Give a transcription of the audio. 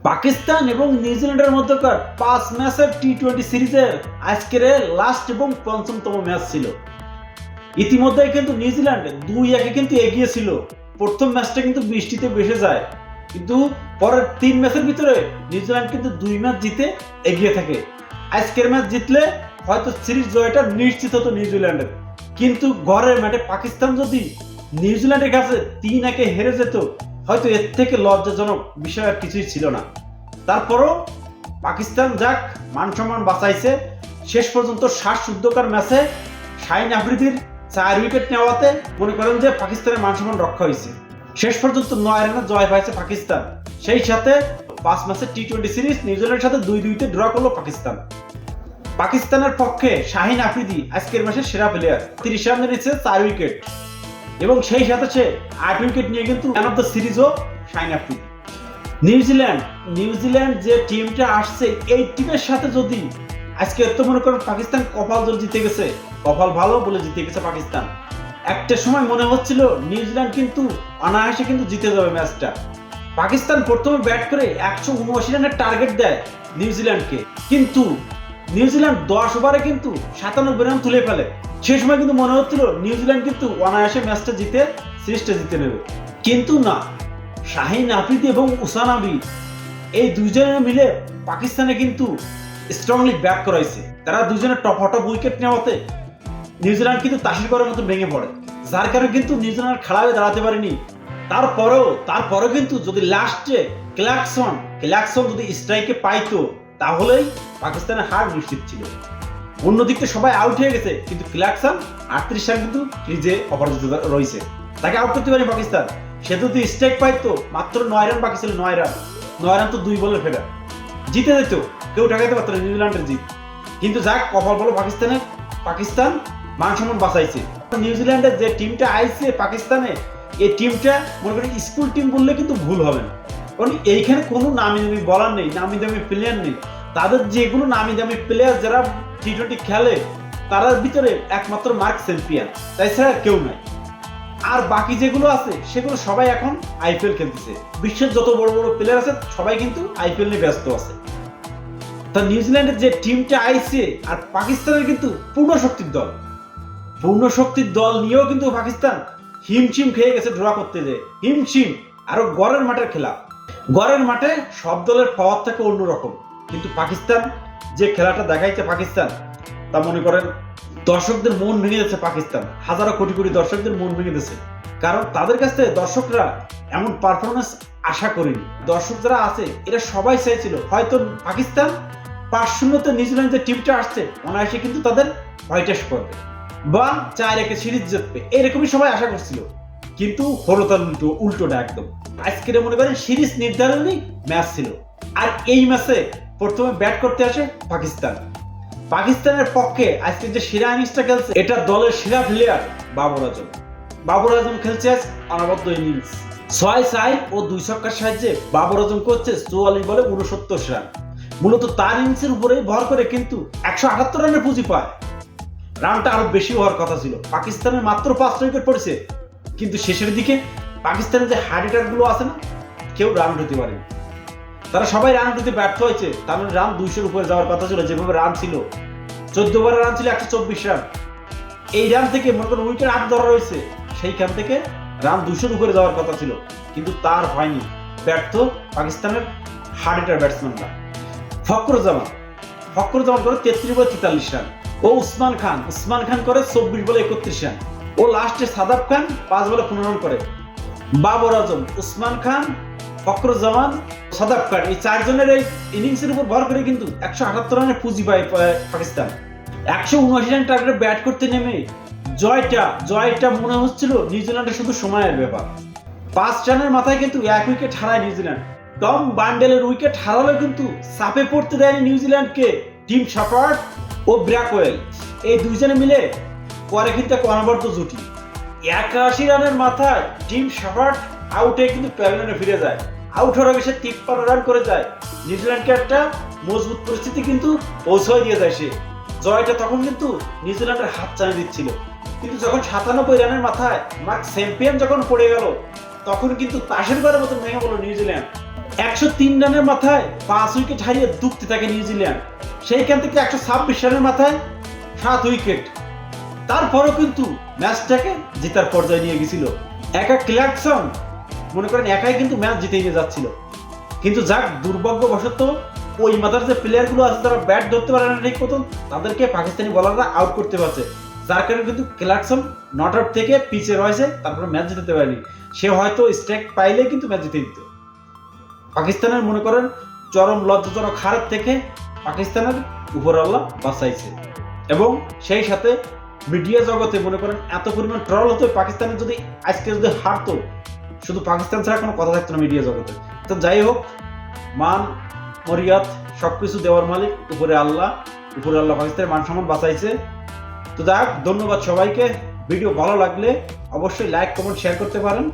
পাকিস্তান এবং নিউজিল্যান্ডের মধ্যকার 5 ম্যাচের টি-20 সিরিজের আজকের লাস্ট এবং পঞ্চমতম ম্যাচ ছিল। ইতিমধ্যে কিন্তু নিউজিল্যান্ড 2-1 কিন্তু এগিয়ে ছিল। প্রথম ম্যাচটা কিন্তু বৃষ্টিতে ভেসে যায়, কিন্তু পরের 3 ম্যাচের ভিতরে নিউজিল্যান্ড কিন্তু 2 ম্যাচ জিতে এগিয়ে থাকে। আজকের ম্যাচ জিতলে হয়তো সিরিজ জয়টা নিশ্চিত হতো নিউজিল্যান্ডের, কিন্তু ঘরের মাঠে পাকিস্তান যদি নিউজিল্যান্ডের কাছে 3-1 হেরে যেত, হয়তো এর থেকে লজ্জাজনক বিষয় আর কিছুই ছিল না। তারপরও পাকিস্তান যাক মান সম্মান বাঁচাইছে। শেষ পর্যন্ত শ্বাসরুদ্ধকর ম্যাচে শাহিন আফ্রিদির 4 উইকেট নেওয়াতে মনে করেন যে পাকিস্তানের মান সম্মান রক্ষা হয়েছে। শেষ পর্যন্ত 9 রানে জয় পাইছে পাকিস্তান। সেই সাথে 5 ম্যাচের টি-20 সিরিজ নিউজিল্যান্ডের সাথে 2-2 ড্র করলো পাকিস্তান। পাকিস্তানের পক্ষে শাহিন আফ্রিদি আজকের ম্যাচের সেরা প্লেয়ার। 30 রানে নিচ্ছে 4 উইকেট এবং সেই সাথে সে 8 উইকেট নিয়ে কিন্তু ম্যান অফ দ্য সিরিজও শাহিন আফ্রিদি। নিউজিল্যান্ড যে টিমটা আসছে, এই টিমের সাথে যদি আজকে এত মনে করেন পাকিস্তান কপাল জোর জিতে গেছে, কপাল ভালো বলে জিতে গেছে পাকিস্তান। একটা সময় মনে হচ্ছিল নিউজিল্যান্ড কিন্তু অনায়াসে কিন্তু জিতে যাবে ম্যাচটা। পাকিস্তান প্রথমে ব্যাট করে 179 রানের টার্গেট দেয় নিউজিল্যান্ডকে, কিন্তু নিউজিল্যান্ড 10 ওভারে কিন্তু 97 রান তুলে ফেলে। সেই সময় কিন্তু মনে হচ্ছিল নিউজিল্যান্ড কিন্তু অনায়াসে ম্যাচটা জিতে সিরিজটা জিতে নেবে, কিন্তু না। শাহিন আফ্রিদি এবং উসান আবি এই দুজনে মিলে পাকিস্তানে কিন্তু স্ট্রংলি ব্যাক করাইছে। তারা দুজনে টপ উইকেট নেওয়াতে নিউজিল্যান্ড কিন্তু তাসির করার মতো ভেঙে পড়ে, যার কারণে কিন্তু নিউজিল্যান্ড খেলায় দাঁড়াতে পারেনি। তারপরেও কিন্তু যদি লাস্টে ক্লার্কসন যদি স্ট্রাইকে পাইতো, তাহলেই পাকিস্তানের হার নিশ্চিত ছিল। অন্যদিকে সবাই আউট হয়ে গেছে, কিন্তু ক্লার্কসন 38 রান কিন্তু ক্রিজে অপরাজিত রয়েছে, তাকে আউট করতে পারেনি পাকিস্তান। সে যদি স্ট্রাইক পাইতো, মাত্র 9 রান বাকি ছিল। 9 রান তো 2 বলে ফেরা, জিতে যেত, কেউ ঠেকাইতে পারতো না নিউজিল্যান্ডের জিত। কিন্তু যাক কপাল বলো পাকিস্তান মান সম্মান বাঁচাইছে। নিউজিল্যান্ডের যে টিমটা আইছে পাকিস্তানে, এই টিমটা মনে করি স্কুল টিম বললে কিন্তু ভুল হবে না, কারণ এইখানে কোনো নামি দামি বলার নেই, নামি দামি প্লেয়ার নেই। তাদের যেগুলো নামি দামি প্লেয়ার যারা টি-20 খেলে, তার ভিতরে একমাত্র মার্ক চ্যাম্পিয়ন, তাছাড়া কেউ নাই। আর বাকি যেগুলো আছে সেগুলো সবাই এখন আইপিএল খেলতেছে। বিশ্বের যত বড় বড় প্লেয়ার আছে সবাই কিন্তু আইপিএল নিয়ে ব্যস্ত আছে। তা নিউজিল্যান্ডের যে টিমটা আইছে আর পাকিস্তানের কিন্তু পূর্ণ শক্তির দল নিয়েও কিন্তু পাকিস্তান হিমশিম খেয়ে গেছে ড্র করতে, যে হিমশিম। আরো গড়ের মাঠের খেলা, গড়ের মাঠে সব দলের পাওয়ার থাকে অন্যরকম, কিন্তু পাকিস্তান যে খেলাটা দেখাইছে পাকিস্তান, তা মনে করেন দর্শকদের মন ভেঙে যাচ্ছে। পাকিস্তান হাজারো কোটি কোটি দর্শকদের মন ভেঙে দিচ্ছে, কারণ তাদের কাছ থেকে দর্শকরা এমন পারফরমেন্স আশা করেনি। দর্শক যারা আছে এরা সবাই চাইছিল হয়তো পাকিস্তান 5-0 নিউজিল্যান্ড যে টিমটা আসছে অনায়াসে কিন্তু তাদের হোয়াইট ওয়াশ করবে বা 4-1 সিরিজ জিতবে, এরকমই সবাই আশা করছিল। কিন্তু হলো তার উল্টোটা একদম। আজকে মনে করেন সিরিজ নির্ধারণী ম্যাচ ছিল, আর এই ম্যাচে প্রথমে ব্যাট করতে আসে পাকিস্তানের পক্ষে আজকে যে সেরা ইনিংসটা খেলছে, এটা দলের সেরা প্লেয়ার বাবর আজম খেলছে অনবদ্য ইনিংস। 6-4 ও 2 ছক্কার সাহায্যে বাবর আজম করছে 44 বলে 69 রান। মূলত তার ইনিংসের উপরেই ভর করে কিন্তু 178 রানের পুঁজি পায়। রানটা আরো বেশি হওয়ার কথা ছিল। পাকিস্তানের মাত্র 5 উইকেট পড়েছে, কিন্তু শেষের দিকে পাকিস্তানের যে হার্ড হিটার গুলো আছে না, কেউ রান উঠাতে পারেনি। তারা সবাই রান উঠাতে ব্যর্থ হয়েছে। তার মানে রান 200-র উপরে যাওয়ার কথা ছিল। যেভাবে রান ছিল, 14 ওভারের রান ছিল 124 রান। এই রান থেকে মনে করেন উইকেট 8 ধরা রয়েছে, সেইখান থেকে রান 200-র উপরে যাওয়ার কথা ছিল, কিন্তু তার হয়নি। ব্যর্থ পাকিস্তানের হার্ড হিটার ব্যাটসম্যানরা। ফখর জামান করে 33 বলে 43 রান। ও উসমান খান করে 24 বলে 31 রান। ও লাস্টে সাদাব খান 5 বলে 15 রান করে। বাবর আজম, উসমান খান, ফখর জামান, সাদাব খান, এই 4 জনের এই ইনিংসের উপর ভর করে কিন্তু 178 রানের পুঁজি পায় পাকিস্তান। 179 রান টার্গেটে ব্যাট করতে নেমে জয়টা মনে হচ্ছিল নিউজিল্যান্ডের শুধু সময়ের ব্যাপার। 5 রানের মাথায় কিন্তু 1 উইকেট হারায় নিউজিল্যান্ড। টম বান্ডেলের উইকেট হারালো কিন্তু চাপে পড়তে দেয়নি নিউজিল্যান্ডকে টিম শাফার্ড ও ব্র্যাকওয়েল। এই দুইজনে মিলে পরে কিন্তু এক অনবদ্য জুটি। 81 রানের মাথায় টিম শাফার্ড আউটে কিন্তু প্যাভিলিয়নে ফিরে যায়। আউট হওয়ার আগে সে 53 রান করে যায়। নিউজিল্যান্ডকে একটা মজবুত পরিস্থিতি কিন্তু পৌঁছায় দিয়ে যায় সে। জয়টা তখন কিন্তু নিউজিল্যান্ডের হাত চানি দিচ্ছিল, কিন্তু যখন 97 রানের মাথায় মার্ক চ্যাম্পিয়ন যখন পড়ে গেল, তখন কিন্তু তাসের ঘরের মতো ভেঙে পড়ল নিউজিল্যান্ড। 103 রানের মাথায় 5 উইকেট হারিয়ে দুঃখতে থাকে নিউজিল্যান্ড। সেইখান থেকে 126 রানের মাথায় 7 উইকেট। তারপরও কিন্তু ম্যাচটাকে জেতার পর্যায়ে নিয়ে গেছিল। একা ক্লার্কসন মনে করেন একাই কিন্তু ম্যাচ জিতে নিয়ে যাচ্ছিল। কিন্তু যাক, দুর্ভাগ্যবশত ওই মাথার যে প্লেয়ারগুলো আছে যারা ব্যাট ধরতে পারে না ঠিক মতন, তাদেরকে পাকিস্তানি বলাররা আউট করতে পারছে। যার কারণে কিন্তু ক্লার্কসন নট আউট থেকে পিচে রয়েছে, তারপরে ম্যাচ জিতে পারেনি। সে হয়তো স্ট্রাইক পাইলে কিন্তু ম্যাচ জিতে দিত। পাকিস্তানের মনে করেন চরম লজ্জাজনক হার থেকে পাকিস্তানের উপরওয়ালা বাঁচাইছে। এবং সেই সাথে মিডিয়া জগতে মনে করেন এত পরিমাণ ট্রল হতো, পাকিস্তানের যদি আজকে যদি হারতো, শুধু পাকিস্তান ছাড়া কোনো কথা থাকতো না মিডিয়া জগতে। তো যাই হোক, মান মরিয়াত সবকিছু দেওয়ার মালিক উপরে আল্লাহ পাকিস্তানের মান সম্মান বাঁচাইছে। তো যাক, ধন্যবাদ সবাইকে। ভিডিও ভালো লাগলে অবশ্যই লাইক কমেন্ট শেয়ার করতে পারেন।